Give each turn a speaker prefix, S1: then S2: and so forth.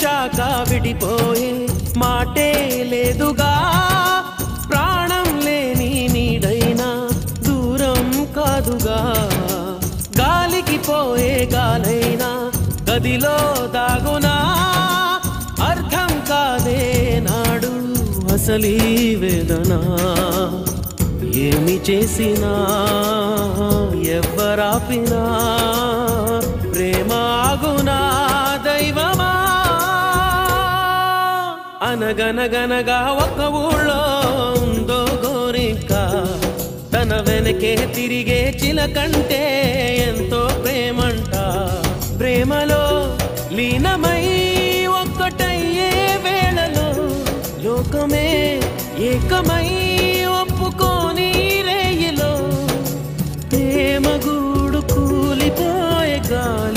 S1: వచ్చాక విడిపోయే మాటే లేదుగా ప్రాణం లేని నీడైనా దూరం కాదుగా గాలికి పోయే గాలైనా గదిలో దాగునా అర్థం కాదే నాడు అసలీ వేదన ఏమి చేసినా ఎవ్వరాపినా ప్రేమ ఆగునా దైవమా అనగనగనగా ఒక ఊళ్ళో ఉందో గోరింక తన వెనకే తిరిగే చిలకంటే ఎంతో ప్రేమంట ప్రేమలో లీనమై ఒక్కటయ్యే వేళలో లోకమే ఏకమై ఒప్పుకోని రేయిలో ప్రేమ గూడు కూలిపోయే గాలి